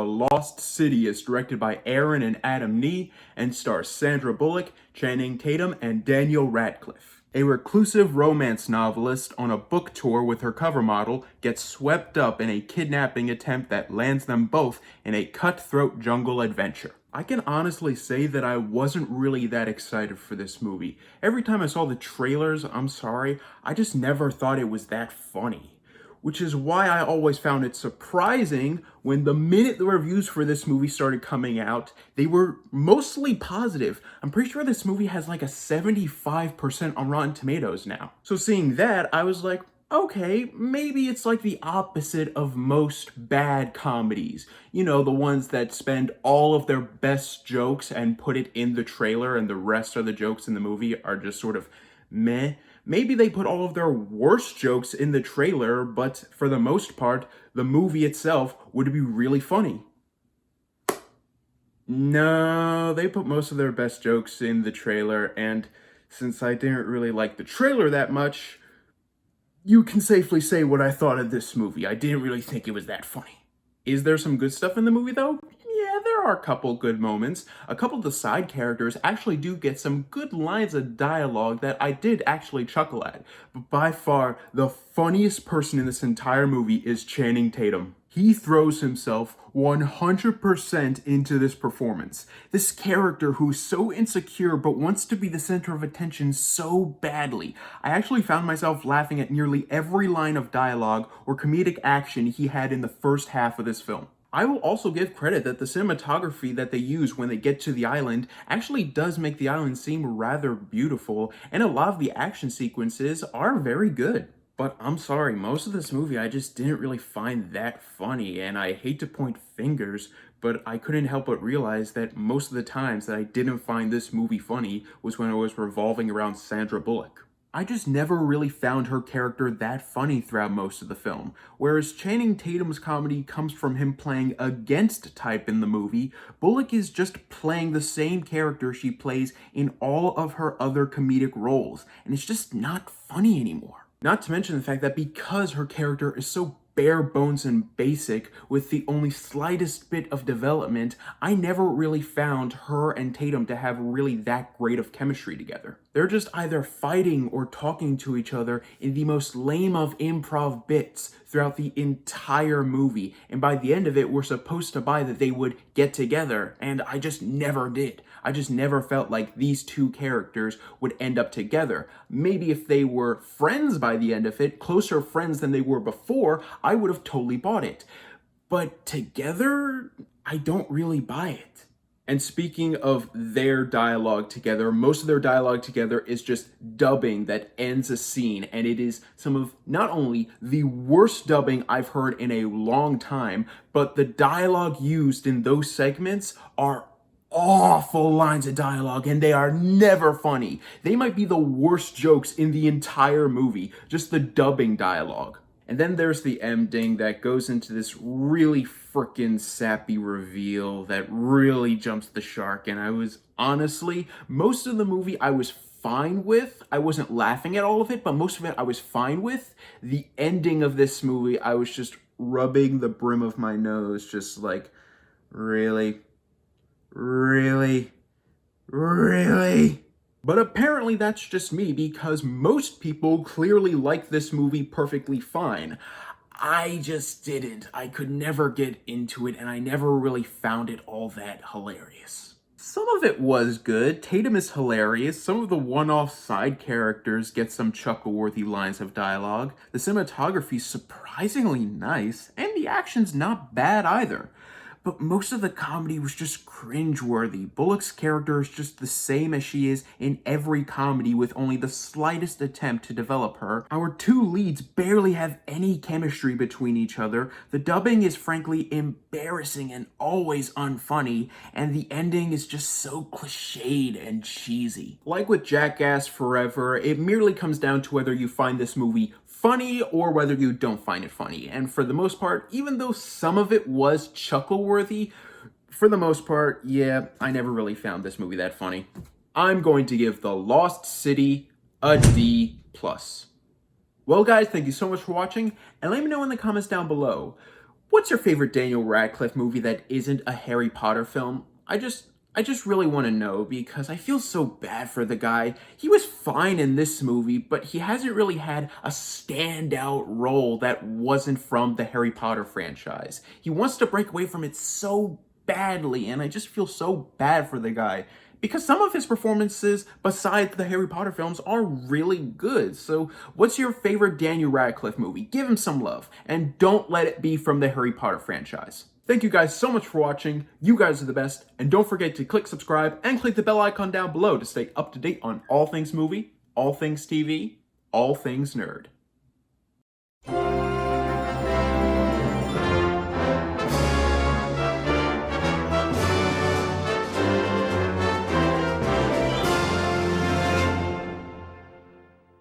The Lost City is directed by Aaron and Adam Nee and stars Sandra Bullock, Channing Tatum, and Daniel Radcliffe. A reclusive romance novelist on a book tour with her cover model gets swept up in a kidnapping attempt that lands them both in a cutthroat jungle adventure. I can honestly say that I wasn't really that excited for this movie. Every time I saw the trailers, I just never thought it was that funny. Which is why I always found it surprising when the minute the reviews for this movie started coming out, they were mostly positive. I'm pretty sure this movie has like a 75% on Rotten Tomatoes now. So seeing that, I was like, okay, maybe it's like the opposite of most bad comedies. You know, the ones that spend all of their best jokes and put it in the trailer and the rest of the jokes in the movie are just sort of meh. Maybe they put all of their worst jokes in the trailer, but for the most part, the movie itself would be really funny. No, they put most of their best jokes in the trailer, and since I didn't really like the trailer that much, you can safely say what I thought of this movie. I didn't really think it was that funny. Is there some good stuff in the movie, though? Yeah, there are a couple good moments. A couple of the side characters actually do get some good lines of dialogue that I did actually chuckle at. But by far, the funniest person in this entire movie is Channing Tatum. He throws himself 100% into this performance. This character who's so insecure but wants to be the center of attention so badly. I actually found myself laughing at nearly every line of dialogue or comedic action he had in the first half of this film. I will also give credit that the cinematography that they use when they get to the island actually does make the island seem rather beautiful, and a lot of the action sequences are very good. But I'm sorry, most of this movie I just didn't really find that funny, and I hate to point fingers, but I couldn't help but realize that most of the times that I didn't find this movie funny was when I was revolving around Sandra Bullock. I just never really found her character that funny throughout most of the film. Whereas Channing Tatum's comedy comes from him playing against type in the movie, Bullock is just playing the same character she plays in all of her other comedic roles, and it's just not funny anymore. Not to mention the fact that because her character is so bare bones and basic with the only slightest bit of development, I never really found her and Tatum to have really that great of chemistry together. They're just either fighting or talking to each other in the most lame of improv bits throughout the entire movie, and by the end of it, we're supposed to buy that they would get together, and I just never did. I just never felt like these two characters would end up together. Maybe if they were friends by the end of it, closer friends than they were before, I would have totally bought it. But together, I don't really buy it. And speaking of their dialogue together, most of their dialogue together is just dubbing that ends a scene, and it is some of not only the worst dubbing I've heard in a long time, but the dialogue used in those segments are awful lines of dialogue, and they are never funny. They might be the worst jokes in the entire movie, just the dubbing dialogue. And then there's the ending that goes into this really frickin' sappy reveal that really jumps the shark, and I was honestly, most of the movie I was fine with. I wasn't laughing at all of it, but most of it I was fine with. The ending of this movie, I was just rubbing the brim of my nose, just like, really? Really? Really? But apparently that's just me, because most people clearly like this movie perfectly fine. I just didn't. I could never get into it, and I never really found it all that hilarious. Some of it was good. Tatum is hilarious. Some of the one-off side characters get some chuckle-worthy lines of dialogue. The cinematography's surprisingly nice, and the action's not bad either. But most of the comedy was just cringeworthy. Bullock's character is just the same as she is in every comedy, with only the slightest attempt to develop her. Our two leads barely have any chemistry between each other. The dubbing is frankly embarrassing and always unfunny, and the ending is just so cliched and cheesy. Like with Jackass Forever, it merely comes down to whether you find this movie funny or whether you don't find it funny. And for the most part, even though some of it was chuckle-worthy, for the most part, yeah, I never really found this movie that funny. I'm going to give The Lost City a D+. Well, guys, thank you so much for watching, and let me know in the comments down below, What's your favorite Daniel Radcliffe movie that isn't a Harry Potter film? I just really want to know because I feel so bad for the guy. He was fine in this movie, but he hasn't really had a standout role that wasn't from the Harry Potter franchise. He wants to break away from it so badly, and I just feel so bad for the guy because some of his performances besides the Harry Potter films are really good. So, what's your favorite Daniel Radcliffe movie? Give him some love, and don't let it be from the Harry Potter franchise. Thank you guys so much for watching. You guys are the best, and don't forget to click subscribe and click the bell icon down below to stay up to date on all things movie, all things TV, all things nerd.